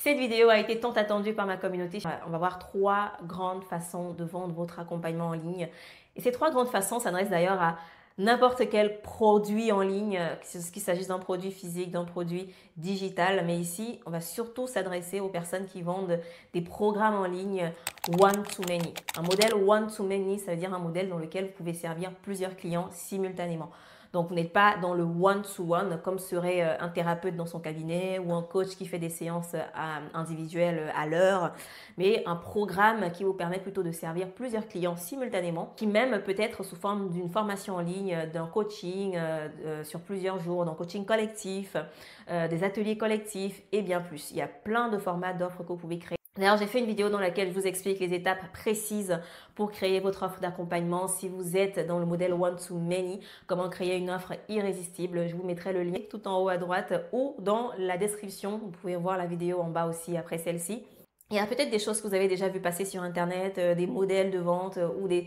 Cette vidéo a été tant attendue par ma communauté. On va voir 3 grandes façons de vendre votre accompagnement en ligne. Et ces 3 grandes façons s'adressent d'ailleurs à n'importe quel produit en ligne, qu'il s'agisse d'un produit physique, d'un produit digital. Mais ici, on va surtout s'adresser aux personnes qui vendent des programmes en ligne one-to-many. Un modèle one-to-many, ça veut dire un modèle dans lequel vous pouvez servir plusieurs clients simultanément. Donc, vous n'êtes pas dans le one-to-one comme serait un thérapeute dans son cabinet ou un coach qui fait des séances individuelles à l'heure, mais un programme qui vous permet plutôt de servir plusieurs clients simultanément, qui même peut être sous forme d'une formation en ligne, d'un coaching sur plusieurs jours, d'un coaching collectif, des ateliers collectifs et bien plus. Il y a plein de formats d'offres que vous pouvez créer. D'ailleurs, j'ai fait une vidéo dans laquelle je vous explique les étapes précises pour créer votre offre d'accompagnement. Si vous êtes dans le modèle one-to-many, comment créer une offre irrésistible, je vous mettrai le lien tout en haut à droite ou dans la description. Vous pouvez voir la vidéo en bas aussi après celle-ci. Il y a peut-être des choses que vous avez déjà vu passer sur Internet, des modèles de vente ou des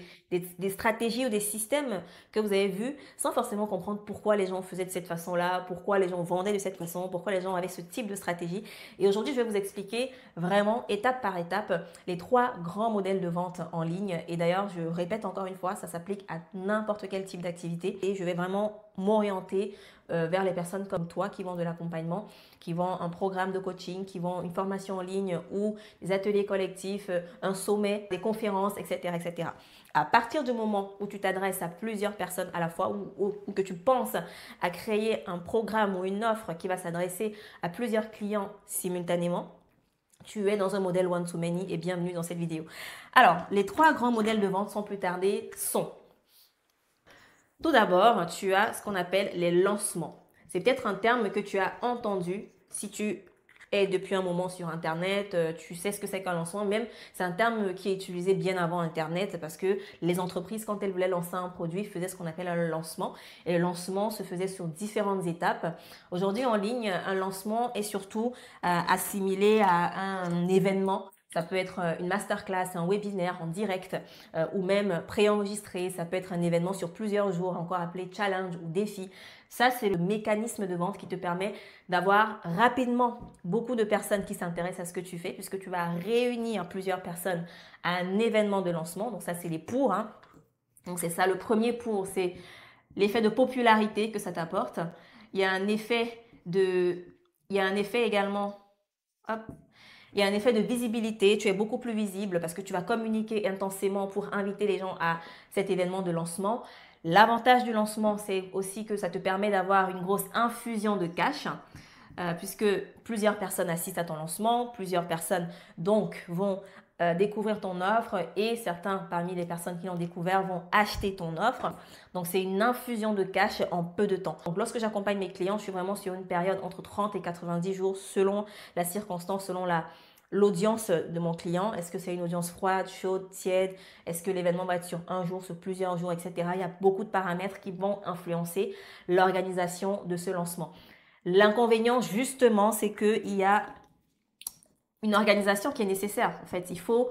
stratégies ou des systèmes que vous avez vus sans forcément comprendre pourquoi les gens faisaient de cette façon-là, pourquoi les gens vendaient de cette façon, pourquoi les gens avaient ce type de stratégie. Et aujourd'hui, je vais vous expliquer vraiment étape par étape les 3 grands modèles de vente en ligne. Et d'ailleurs, je répète encore une fois, ça s'applique à n'importe quel type d'activité. Et je vais vraiment m'orienter vers les personnes comme toi qui vendent de l'accompagnement, qui vendent un programme de coaching, qui vendent une formation en ligne ou des ateliers collectifs, un sommet, des conférences, etc., etc. À partir du moment où tu t'adresses à plusieurs personnes à la fois ou que tu penses à créer un programme ou une offre qui va s'adresser à plusieurs clients simultanément, tu es dans un modèle one-to-many et bienvenue dans cette vidéo. Alors, les 3 grands modèles de vente sans plus tarder sont: tout d'abord, tu as ce qu'on appelle les lancements. C'est peut-être un terme que tu as entendu si tu es depuis un moment sur Internet, tu sais ce que c'est qu'un lancement. Même, c'est un terme qui est utilisé bien avant Internet parce que les entreprises, quand elles voulaient lancer un produit, faisaient ce qu'on appelle un lancement. Et le lancement se faisait sur différentes étapes. Aujourd'hui, en ligne, un lancement est surtout assimilé à un événement. Ça peut être une masterclass, un webinaire en direct ou même préenregistré. Ça peut être un événement sur plusieurs jours, encore appelé challenge ou défi. Ça, c'est le mécanisme de vente qui te permet d'avoir rapidement beaucoup de personnes qui s'intéressent à ce que tu fais, puisque tu vas réunir plusieurs personnes à un événement de lancement. Donc ça, c'est les pour. Donc c'est ça, le premier pour, c'est l'effet de popularité que ça t'apporte. Il y a un effet également. Hop. Il y a un effet de visibilité, tu es beaucoup plus visible parce que tu vas communiquer intensément pour inviter les gens à cet événement de lancement. L'avantage du lancement, c'est aussi que ça te permet d'avoir une grosse infusion de cash puisque plusieurs personnes assistent à ton lancement, plusieurs personnes donc vont découvrir ton offre et certains parmi les personnes qui l'ont découvert vont acheter ton offre. Donc c'est une infusion de cash en peu de temps. Donc lorsque j'accompagne mes clients, je suis vraiment sur une période entre 30 et 90 jours selon la circonstance, selon l'audience de mon client. Est-ce que c'est une audience froide, chaude, tiède? Est-ce que l'événement va être sur un jour, sur plusieurs jours, etc. Il y a beaucoup de paramètres qui vont influencer l'organisation de ce lancement. L'inconvénient, justement, c'est qu'il y a une organisation qui est nécessaire. En fait, il faut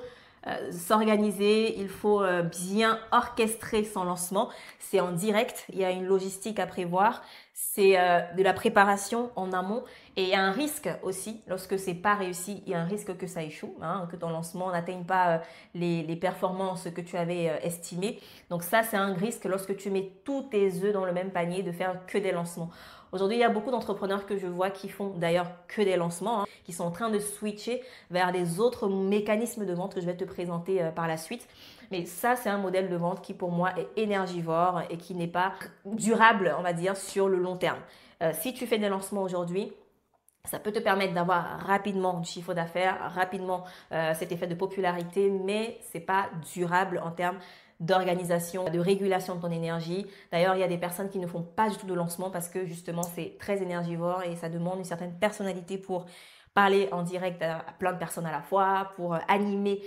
s'organiser, il faut bien orchestrer son lancement. C'est en direct, il y a une logistique à prévoir, c'est de la préparation en amont et il y a un risque aussi, lorsque c'est pas réussi, il y a un risque que ça échoue, que ton lancement n'atteigne pas les performances que tu avais estimées. Donc ça, c'est un risque lorsque tu mets tous tes œufs dans le même panier de faire que des lancements. Aujourd'hui, il y a beaucoup d'entrepreneurs que je vois qui font d'ailleurs que des lancements, qui sont en train de switcher vers les autres mécanismes de vente que je vais te présenter par la suite. Mais ça, c'est un modèle de vente qui pour moi est énergivore et qui n'est pas durable, on va dire, sur le long terme. Si tu fais des lancements aujourd'hui, ça peut te permettre d'avoir rapidement du chiffre d'affaires, rapidement cet effet de popularité, mais c'est pas durable en termes d'organisation, de régulation de ton énergie. D'ailleurs, il y a des personnes qui ne font pas du tout de lancement parce que justement, c'est très énergivore et ça demande une certaine personnalité pour parler en direct à plein de personnes à la fois, pour animer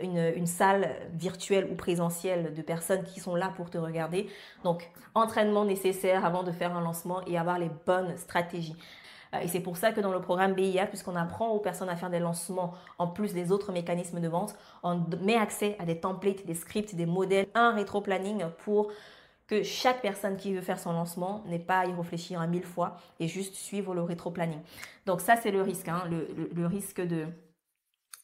une salle virtuelle ou présentielle de personnes qui sont là pour te regarder. Donc, entraînement nécessaire avant de faire un lancement et avoir les bonnes stratégies. Et c'est pour ça que dans le programme BIA, puisqu'on apprend aux personnes à faire des lancements en plus des autres mécanismes de vente, on met accès à des templates, des scripts, des modèles, un rétro-planning pour que chaque personne qui veut faire son lancement n'ait pas à y réfléchir 1000 fois et juste suivre le rétro-planning. Donc ça, c'est le risque, hein, le risque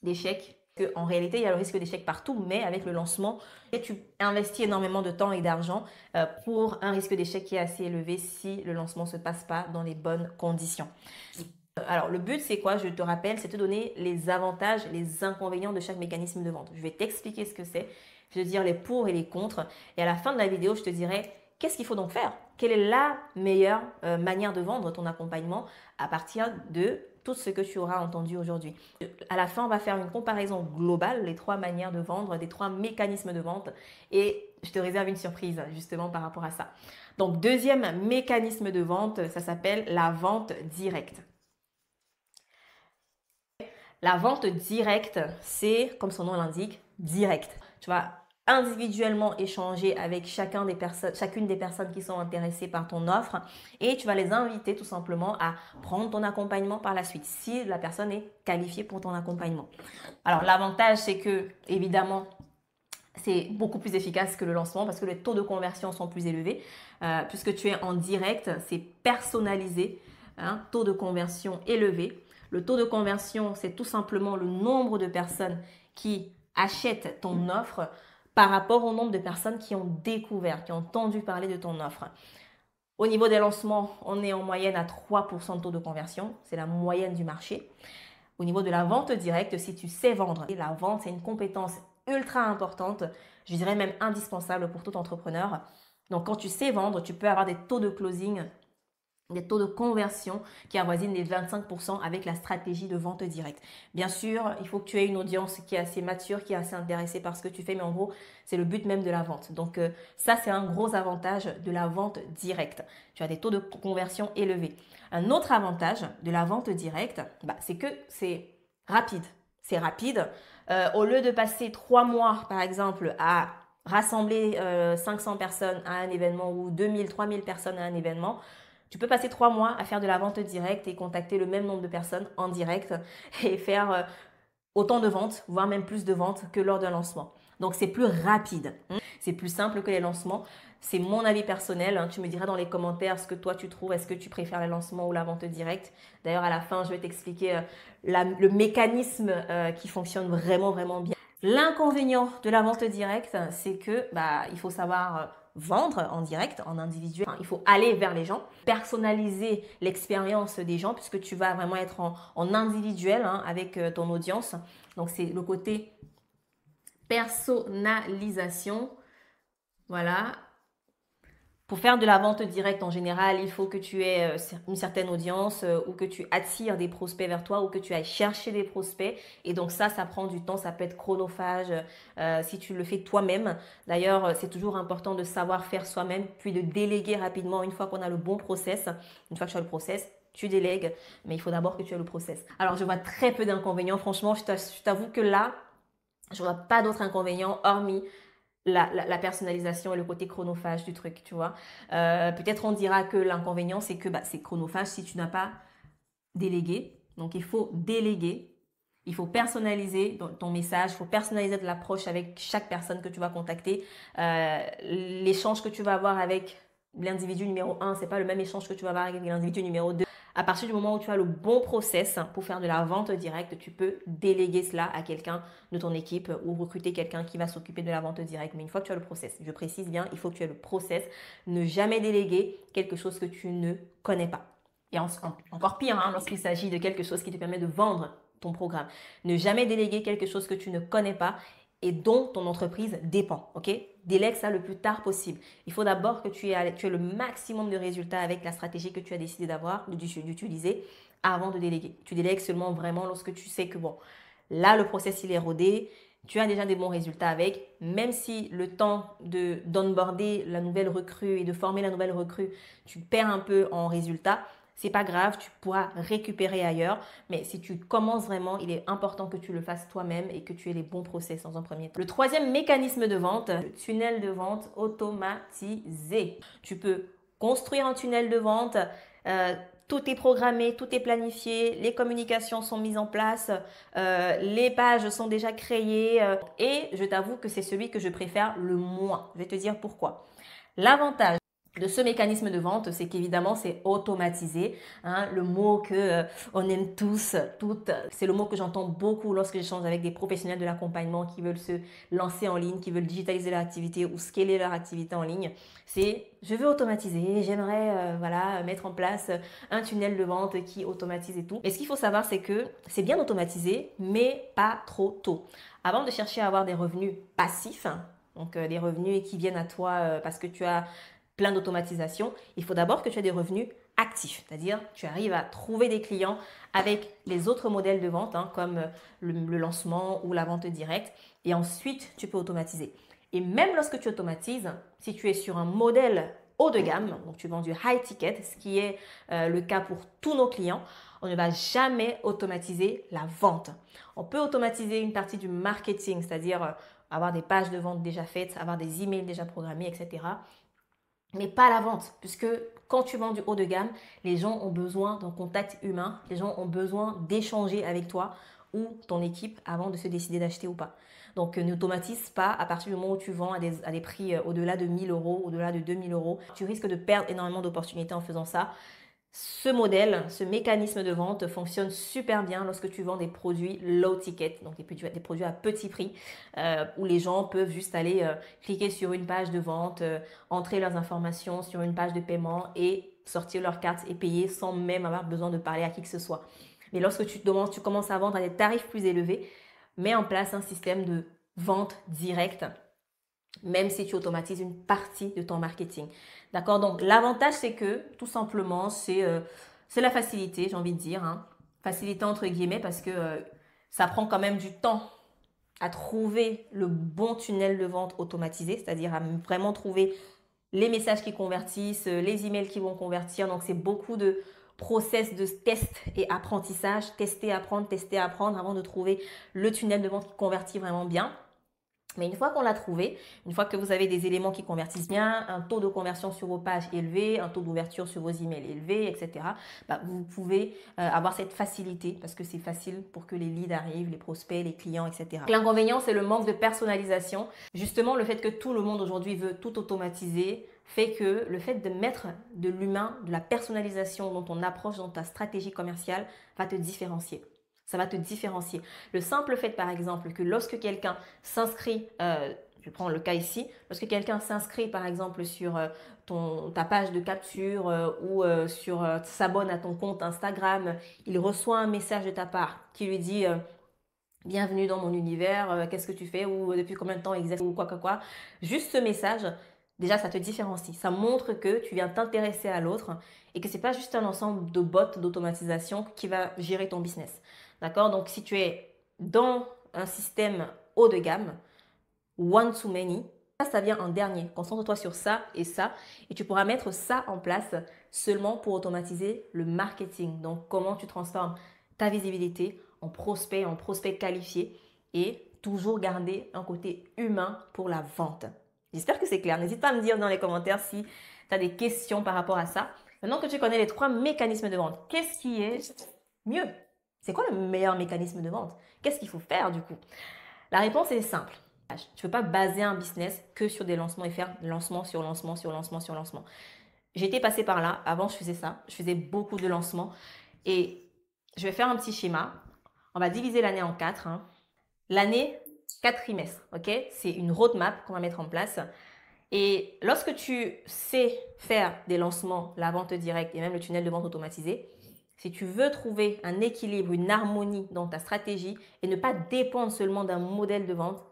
d'échec. En réalité, il y a le risque d'échec partout, mais avec le lancement, tu investis énormément de temps et d'argent pour un risque d'échec qui est assez élevé si le lancement ne se passe pas dans les bonnes conditions. Alors, le but, c'est quoi? Je te rappelle, c'est de te donner les avantages, les inconvénients de chaque mécanisme de vente. Je vais t'expliquer ce que c'est, je vais te dire les pour et les contre. Et à la fin de la vidéo, je te dirai qu'est-ce qu'il faut donc faire? Quelle est la meilleure manière de vendre ton accompagnement à partir de tout ce que tu auras entendu aujourd'hui. À la fin, on va faire une comparaison globale, les 3 manières de vendre, des 3 mécanismes de vente. Et je te réserve une surprise justement par rapport à ça. Donc, deuxième mécanisme de vente, ça s'appelle la vente directe. La vente directe, c'est, comme son nom l'indique, direct. Tu vas individuellement échanger avec chacune des personnes qui sont intéressées par ton offre et tu vas les inviter tout simplement à prendre ton accompagnement par la suite si la personne est qualifiée pour ton accompagnement. Alors l'avantage, c'est que évidemment, c'est beaucoup plus efficace que le lancement parce que les taux de conversion sont plus élevés. Puisque tu es en direct, c'est personnalisé, hein, taux de conversion élevé. Le taux de conversion, c'est tout simplement le nombre de personnes qui achètent ton offre par rapport au nombre de personnes qui ont découvert, qui ont entendu parler de ton offre. Au niveau des lancements, on est en moyenne à 3% de taux de conversion. C'est la moyenne du marché. Au niveau de la vente directe, si tu sais vendre, et la vente, c'est une compétence ultra importante, je dirais même indispensable pour tout entrepreneur. Donc, quand tu sais vendre, tu peux avoir des taux de closing, des taux de conversion qui avoisinent les 25% avec la stratégie de vente directe. Bien sûr, il faut que tu aies une audience qui est assez mature, qui est assez intéressée par ce que tu fais, mais en gros, c'est le but même de la vente. Donc ça, c'est un gros avantage de la vente directe. Tu as des taux de conversion élevés. Un autre avantage de la vente directe, c'est que c'est rapide. C'est rapide. Au lieu de passer 3 mois, par exemple, à rassembler 500 personnes à un événement ou 2000, 3000 personnes à un événement, tu peux passer 3 mois à faire de la vente directe et contacter le même nombre de personnes en direct et faire autant de ventes, voire même plus de ventes que lors d'un lancement. Donc, c'est plus rapide. C'est plus simple que les lancements. C'est mon avis personnel. Tu me diras dans les commentaires ce que toi tu trouves. Est-ce que tu préfères les lancements ou la vente directe? D'ailleurs, à la fin, je vais t'expliquer le mécanisme qui fonctionne vraiment, vraiment bien. L'inconvénient de la vente directe, c'est que il faut savoir vendre en direct, en individuel. Il faut aller vers les gens, personnaliser l'expérience des gens puisque tu vas vraiment être en individuel avec ton audience. Donc, c'est le côté personnalisation. Voilà. Pour faire de la vente directe en général, il faut que tu aies une certaine audience ou que tu attires des prospects vers toi ou que tu ailles chercher des prospects. Et donc ça prend du temps, ça peut être chronophage si tu le fais toi-même. D'ailleurs, c'est toujours important de savoir faire soi-même puis de déléguer rapidement une fois qu'on a le bon process. Une fois que tu as le process, tu délègues, mais il faut d'abord que tu aies le process. Alors, je vois très peu d'inconvénients. Franchement, je t'avoue que là, je vois pas d'autres inconvénients hormis la personnalisation et le côté chronophage du truc, tu vois. Peut-être on dira que l'inconvénient, c'est que c'est chronophage si tu n'as pas délégué. Donc, il faut déléguer. Il faut personnaliser ton message. Il faut personnaliser de l'approche avec chaque personne que tu vas contacter. L'échange que tu vas avoir avec l'individu numéro 1, c'est pas le même échange que tu vas avoir avec l'individu numéro 2. À partir du moment où tu as le bon process pour faire de la vente directe, tu peux déléguer cela à quelqu'un de ton équipe ou recruter quelqu'un qui va s'occuper de la vente directe. Mais une fois que tu as le process, je précise bien, il faut que tu aies le process. Ne jamais déléguer quelque chose que tu ne connais pas. Et encore pire, lorsqu'il s'agit de quelque chose qui te permet de vendre ton programme. Ne jamais déléguer quelque chose que tu ne connais pas et dont ton entreprise dépend, ok? Délègue ça le plus tard possible. Il faut d'abord que tu aies le maximum de résultats avec la stratégie que tu as décidé d'utiliser avant de déléguer. Tu délègues seulement vraiment lorsque tu sais que là le process il est rodé, tu as déjà des bons résultats avec, même si le temps d'onboarder la nouvelle recrue et de former la nouvelle recrue, tu perds un peu en résultats. C'est pas grave, tu pourras récupérer ailleurs. Mais si tu commences vraiment, il est important que tu le fasses toi-même et que tu aies les bons process dans un premier temps. Le troisième mécanisme de vente, le tunnel de vente automatisé. Tu peux construire un tunnel de vente. Tout est programmé, tout est planifié, les communications sont mises en place, les pages sont déjà créées et je t'avoue que c'est celui que je préfère le moins. Je vais te dire pourquoi. L'avantage de ce mécanisme de vente, c'est qu'évidemment, c'est automatisé. Hein, le mot que on aime tous, toutes, c'est le mot que j'entends beaucoup lorsque j'échange avec des professionnels de l'accompagnement qui veulent se lancer en ligne, qui veulent digitaliser leur activité ou scaler leur activité en ligne. C'est je veux automatiser, j'aimerais voilà, mettre en place un tunnel de vente qui automatise et tout. Et ce qu'il faut savoir, c'est que c'est bien automatisé, mais pas trop tôt. Avant de chercher à avoir des revenus passifs, donc des revenus qui viennent à toi parce que tu as plein d'automatisation, il faut d'abord que tu aies des revenus actifs, c'est-à-dire tu arrives à trouver des clients avec les autres modèles de vente, hein, comme le lancement ou la vente directe, et ensuite tu peux automatiser. Et même lorsque tu automatises, si tu es sur un modèle haut de gamme, donc tu vends du high ticket, ce qui est le cas pour tous nos clients, on ne va jamais automatiser la vente. On peut automatiser une partie du marketing, c'est-à-dire avoir des pages de vente déjà faites, avoir des emails déjà programmés, etc. Mais pas la vente, puisque quand tu vends du haut de gamme, les gens ont besoin d'un contact humain, les gens ont besoin d'échanger avec toi ou ton équipe avant de se décider d'acheter ou pas. Donc n'automatise pas à partir du moment où tu vends à des prix au-delà de 1000 euros, au-delà de 2000 euros. Tu risques de perdre énormément d'opportunités en faisant ça. Ce modèle, ce mécanisme de vente fonctionne super bien lorsque tu vends des produits low ticket, donc des produits à petit prix, où les gens peuvent juste aller cliquer sur une page de vente, entrer leurs informations sur une page de paiement et sortir leur carte et payer sans même avoir besoin de parler à qui que ce soit. Mais lorsque tu commences à vendre à des tarifs plus élevés, mets en place un système de vente directe, même si tu automatises une partie de ton marketing. D'accord? Donc, l'avantage, c'est que, tout simplement, c'est la facilité, j'ai envie de dire. Hein. Facilité entre guillemets, parce que ça prend quand même du temps à trouver le bon tunnel de vente automatisé, c'est-à-dire à vraiment trouver les messages qui convertissent, les emails qui vont convertir. Donc, c'est beaucoup de process de test et apprentissage, tester, apprendre avant de trouver le tunnel de vente qui convertit vraiment bien. Mais une fois qu'on l'a trouvé, une fois que vous avez des éléments qui convertissent bien, un taux de conversion sur vos pages élevé, un taux d'ouverture sur vos emails élevé, etc., bah, vous pouvez avoir cette facilité parce que c'est facile pour que les leads arrivent, les prospects, les clients, etc. L'inconvénient, c'est le manque de personnalisation. Justement, le fait que tout le monde aujourd'hui veut tout automatiser fait que le fait de mettre de l'humain, de la personnalisation dans ton approche, dans ta stratégie commerciale, va te différencier. Ça va te différencier. Le simple fait, par exemple, que lorsque quelqu'un s'inscrit, je prends le cas ici, lorsque quelqu'un s'inscrit, par exemple, sur ta page de capture ou s'abonne à ton compte Instagram, il reçoit un message de ta part qui lui dit bienvenue dans mon univers, qu'est-ce que tu fais ou depuis combien de temps exerces ou quoi. Juste ce message, déjà, ça te différencie. Ça montre que tu viens t'intéresser à l'autre et que ce n'est pas juste un ensemble de bots d'automatisation qui va gérer ton business. D'accord? Donc, si tu es dans un système haut de gamme, one to many, ça vient en dernier. Concentre-toi sur ça et tu pourras mettre ça en place seulement pour automatiser le marketing. Donc, comment tu transformes ta visibilité en prospect qualifié et toujours garder un côté humain pour la vente. J'espère que c'est clair. N'hésite pas à me dire dans les commentaires si tu as des questions par rapport à ça. Maintenant que tu connais les 3 mécanismes de vente, qu'est-ce qui est mieux? C'est quoi le meilleur mécanisme de vente? Qu'est-ce qu'il faut faire du coup? La réponse est simple. Tu ne peux pas baser un business que sur des lancements et faire lancement sur lancement sur lancement sur lancement. J'étais passée par là. Avant, je faisais ça. Je faisais beaucoup de lancements. Et je vais faire un petit schéma. On va diviser l'année en 4. Hein. L'année, 4 trimestres. Ok? C'est une roadmap qu'on va mettre en place. Et lorsque tu sais faire des lancements, la vente directe et même le tunnel de vente automatisé, si tu veux trouver un équilibre, une harmonie dans ta stratégie et ne pas dépendre seulement d'un modèle de vente,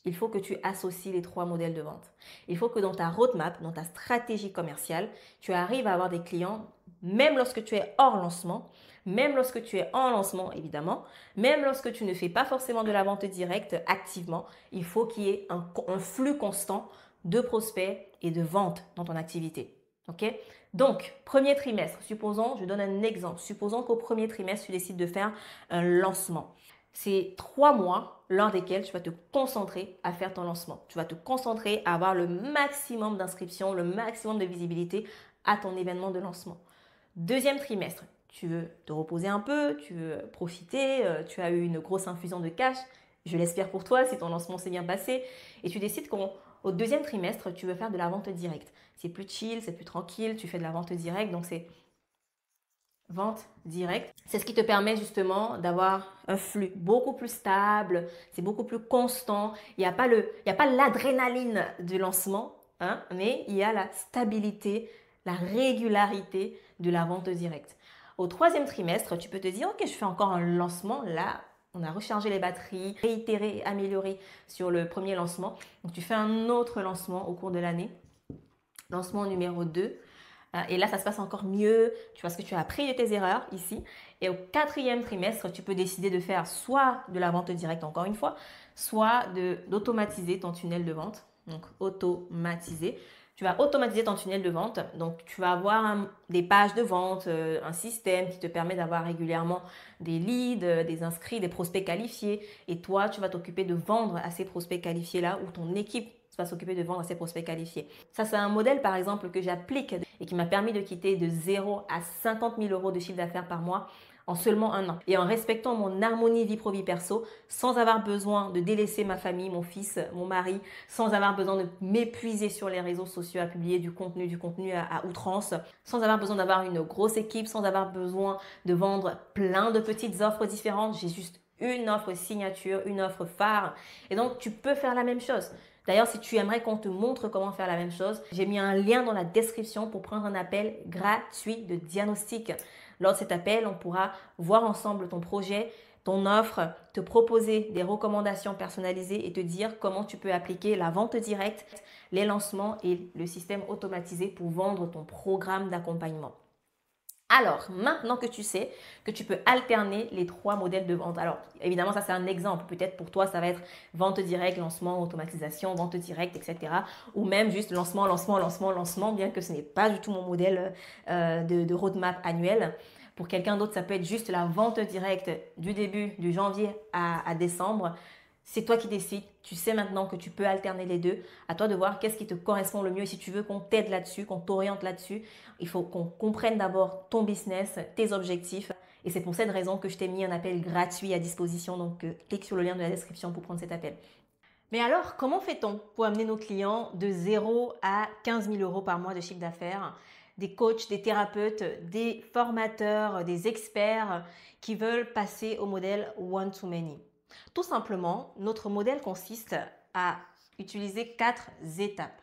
il faut que tu associes les 3 modèles de vente. Il faut que dans ta roadmap, dans ta stratégie commerciale, tu arrives à avoir des clients, même lorsque tu es hors lancement, même lorsque tu es en lancement évidemment, même lorsque tu ne fais pas forcément de la vente directe activement, il faut qu'il y ait un flux constant de prospects et de ventes dans ton activité. Ok? Donc, premier trimestre, supposons, je donne un exemple, supposons qu'au premier trimestre, tu décides de faire un lancement. C'est 3 mois lors desquels tu vas te concentrer à faire ton lancement. Tu vas te concentrer à avoir le maximum d'inscriptions, le maximum de visibilité à ton événement de lancement. Deuxième trimestre, tu veux te reposer un peu, tu veux profiter, tu as eu une grosse infusion de cash, je l'espère pour toi si ton lancement s'est bien passé, et tu décides qu'on Au deuxième trimestre, tu veux faire de la vente directe. C'est plus chill, c'est plus tranquille, tu fais de la vente directe, donc c'est vente directe. C'est ce qui te permet justement d'avoir un flux beaucoup plus stable, c'est beaucoup plus constant. Il n'y a pas l'adrénaline du lancement, hein, mais il y a la stabilité, la régularité de la vente directe. Au troisième trimestre, tu peux te dire, ok, je fais encore un lancement. Là, on a rechargé les batteries, réitéré et amélioré sur le premier lancement. Donc, tu fais un autre lancement au cours de l'année. Lancement numéro 2. Et là, ça se passe encore mieux. Tu vois ce que tu as appris de tes erreurs ici. Et au quatrième trimestre, tu peux décider de faire soit de la vente directe, encore une fois, soit d'automatiser ton tunnel de vente. Donc, automatiser. Tu vas automatiser ton tunnel de vente. Donc, tu vas avoir des pages de vente, un système qui te permet d'avoir régulièrement des leads, des inscrits, des prospects qualifiés. Et toi, tu vas t'occuper de vendre à ces prospects qualifiés-là ou ton équipe va s'occuper de vendre à ses prospects qualifiés. Ça, c'est un modèle, par exemple, que j'applique et qui m'a permis de quitter de 0 à 50 000 euros de chiffre d'affaires par mois en seulement un an. Et en respectant mon harmonie vie pro-vie perso, sans avoir besoin de délaisser ma famille, mon fils, mon mari, sans avoir besoin de m'épuiser sur les réseaux sociaux à publier du contenu à outrance, sans avoir besoin d'avoir une grosse équipe, sans avoir besoin de vendre plein de petites offres différentes. J'ai juste une offre signature, une offre phare. Et donc, tu peux faire la même chose. D'ailleurs, si tu aimerais qu'on te montre comment faire la même chose, j'ai mis un lien dans la description pour prendre un appel gratuit de diagnostic. Lors de cet appel, on pourra voir ensemble ton projet, ton offre, te proposer des recommandations personnalisées et te dire comment tu peux appliquer la vente directe, les lancements et le système automatisé pour vendre ton programme d'accompagnement. Alors, maintenant que tu sais que tu peux alterner les 3 modèles de vente. Alors, évidemment, ça c'est un exemple. Peut-être pour toi, ça va être vente directe, lancement, automatisation, vente directe, etc. Ou même juste lancement, lancement, lancement, lancement, bien que ce n'est pas du tout mon modèle de roadmap annuel. Pour quelqu'un d'autre, ça peut être juste la vente directe du début, du janvier à décembre. C'est toi qui décides. Tu sais maintenant que tu peux alterner les deux. À toi de voir qu'est-ce qui te correspond le mieux. Et si tu veux qu'on t'aide là-dessus, qu'on t'oriente là-dessus, il faut qu'on comprenne d'abord ton business, tes objectifs. Et c'est pour cette raison que je t'ai mis un appel gratuit à disposition. Donc, clique sur le lien de la description pour prendre cet appel. Mais alors, comment fait-on pour amener nos clients de 0 à 15 000 euros par mois de chiffre d'affaires? Des coachs, des thérapeutes, des formateurs, des experts qui veulent passer au modèle one-to-many. Tout simplement, notre modèle consiste à utiliser 4 étapes.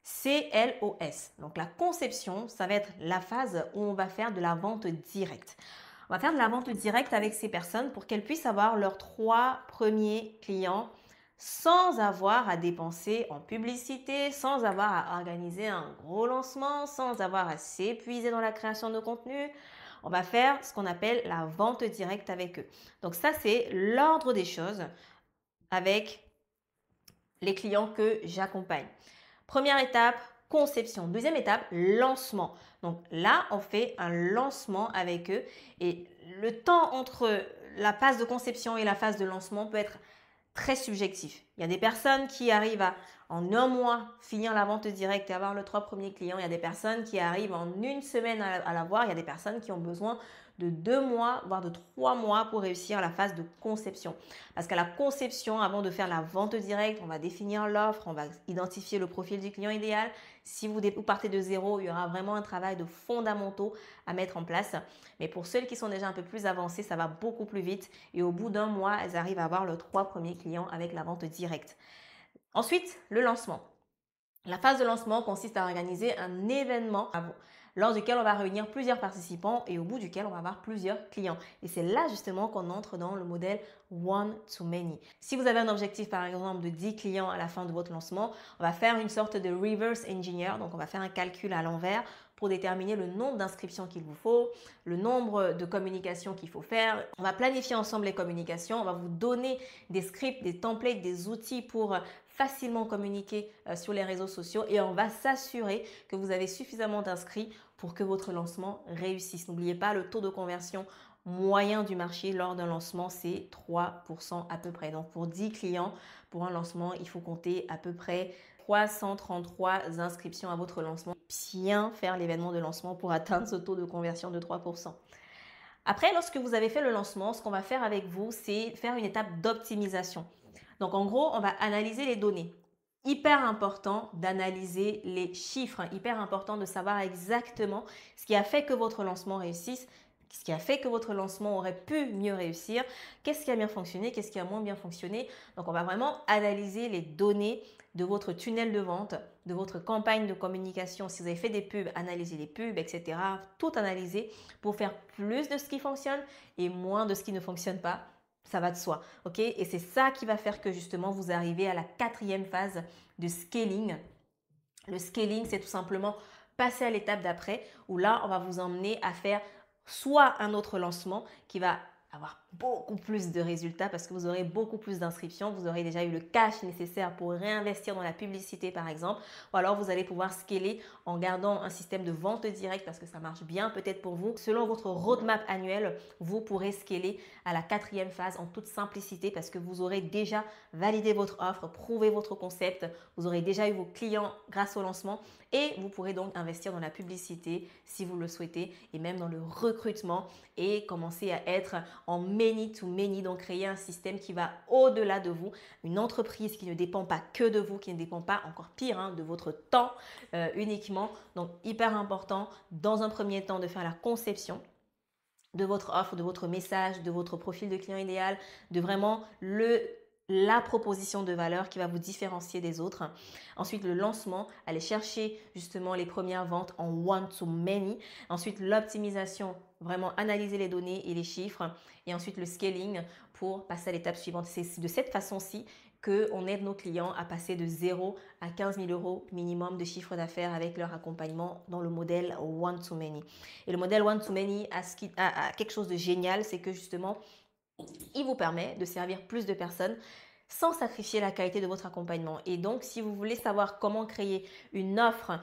CLOS. Donc la conception, ça va être la phase où on va faire de la vente directe. On va faire de la vente directe avec ces personnes pour qu'elles puissent avoir leurs 3 premiers clients sans avoir à dépenser en publicité, sans avoir à organiser un gros lancement, sans avoir à s'épuiser dans la création de contenu. On va faire ce qu'on appelle la vente directe avec eux. Donc ça, c'est l'ordre des choses avec les clients que j'accompagne. Première étape, conception. Deuxième étape, lancement. Donc là, on fait un lancement avec eux et le temps entre la phase de conception et la phase de lancement peut être très subjectif. Il y a des personnes qui arrivent à, en un mois, finir la vente directe et avoir les 3 premiers clients. Il y a des personnes qui arrivent en une semaine à l'avoir. Il y a des personnes qui ont besoin de 2 mois, voire de 3 mois pour réussir la phase de conception. Parce qu'à la conception, avant de faire la vente directe, on va définir l'offre, on va identifier le profil du client idéal. Si vous partez de 0, il y aura vraiment un travail de fondamentaux à mettre en place. Mais pour celles qui sont déjà un peu plus avancées, ça va beaucoup plus vite. Et au bout d'un mois, elles arrivent à avoir leurs 3 premiers clients avec la vente directe. Ensuite, le lancement. La phase de lancement consiste à organiser un événement lors duquel on va réunir plusieurs participants et au bout duquel on va avoir plusieurs clients. Et c'est là justement qu'on entre dans le modèle one-to-many. Si vous avez un objectif par exemple de 10 clients à la fin de votre lancement, on va faire une sorte de reverse engineer, donc on va faire un calcul à l'envers pour déterminer le nombre d'inscriptions qu'il vous faut, le nombre de communications qu'il faut faire. On va planifier ensemble les communications, on va vous donner des scripts, des templates, des outils pour facilement communiquer sur les réseaux sociaux et on va s'assurer que vous avez suffisamment d'inscrits pour que votre lancement réussisse. N'oubliez pas, le taux de conversion moyen du marché lors d'un lancement, c'est 3% à peu près. Donc pour 10 clients, pour un lancement, il faut compter à peu près 333 inscriptions à votre lancement. Bien faire l'événement de lancement pour atteindre ce taux de conversion de 3%. Après, lorsque vous avez fait le lancement, ce qu'on va faire avec vous, c'est faire une étape d'optimisation. Donc en gros, on va analyser les données. Hyper important d'analyser les chiffres, hyper important de savoir exactement ce qui a fait que votre lancement réussisse, ce qui a fait que votre lancement aurait pu mieux réussir, qu'est-ce qui a bien fonctionné, qu'est-ce qui a moins bien fonctionné. Donc, on va vraiment analyser les données de votre tunnel de vente, de votre campagne de communication. Si vous avez fait des pubs, analysez les pubs, etc. Tout analyser pour faire plus de ce qui fonctionne et moins de ce qui ne fonctionne pas. Ça va de soi, ok? Et c'est ça qui va faire que justement vous arrivez à la 4e phase de scaling. Le scaling, c'est tout simplement passer à l'étape d'après où là, on va vous emmener à faire soit un autre lancement qui va avoir beaucoup plus de résultats parce que vous aurez beaucoup plus d'inscriptions, vous aurez déjà eu le cash nécessaire pour réinvestir dans la publicité par exemple, ou alors vous allez pouvoir scaler en gardant un système de vente directe parce que ça marche bien peut-être pour vous. Selon votre roadmap annuel, vous pourrez scaler à la 4e phase en toute simplicité parce que vous aurez déjà validé votre offre, prouvé votre concept, vous aurez déjà eu vos clients grâce au lancement et vous pourrez donc investir dans la publicité si vous le souhaitez et même dans le recrutement et commencer à être en many to many, donc créer un système qui va au-delà de vous, une entreprise qui ne dépend pas que de vous, qui ne dépend pas encore pire de votre temps uniquement. Donc hyper important dans un premier temps de faire la conception de votre offre, de votre message, de votre profil de client idéal, de vraiment la proposition de valeur qui va vous différencier des autres. Ensuite, le lancement, aller chercher justement les premières ventes en one-to-many. Ensuite, l'optimisation, vraiment analyser les données et les chiffres. Et ensuite, le scaling pour passer à l'étape suivante. C'est de cette façon-ci qu'on aide nos clients à passer de 0 à 15 000 euros minimum de chiffre d'affaires avec leur accompagnement dans le modèle one-to-many. Et le modèle one-to-many a quelque chose de génial, c'est que justement, il vous permet de servir plus de personnes sans sacrifier la qualité de votre accompagnement. Et donc, si vous voulez savoir comment créer une offre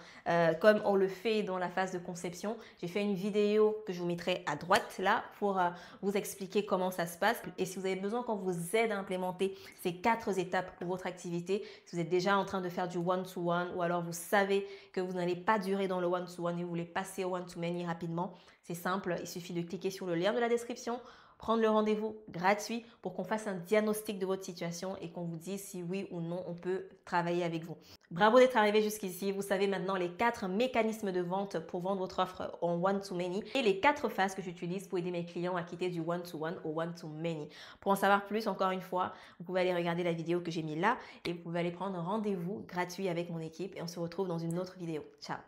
comme on le fait dans la phase de conception, j'ai fait une vidéo que je vous mettrai à droite là pour vous expliquer comment ça se passe. Et si vous avez besoin qu'on vous aide à implémenter ces 4 étapes pour votre activité, si vous êtes déjà en train de faire du one-to-one ou alors vous savez que vous n'allez pas durer dans le one-to-one et vous voulez passer au one-to-many rapidement, c'est simple, il suffit de cliquer sur le lien de la description, prendre le rendez-vous gratuit pour qu'on fasse un diagnostic de votre situation et qu'on vous dise si oui ou non on peut travailler avec vous. Bravo d'être arrivé jusqu'ici. Vous savez maintenant les 4 mécanismes de vente pour vendre votre offre en one-to-many et les 4 phases que j'utilise pour aider mes clients à quitter du one-to-one au one-to-many. Pour en savoir plus, encore une fois, vous pouvez aller regarder la vidéo que j'ai mis là et vous pouvez aller prendre un rendez-vous gratuit avec mon équipe et on se retrouve dans une autre vidéo. Ciao!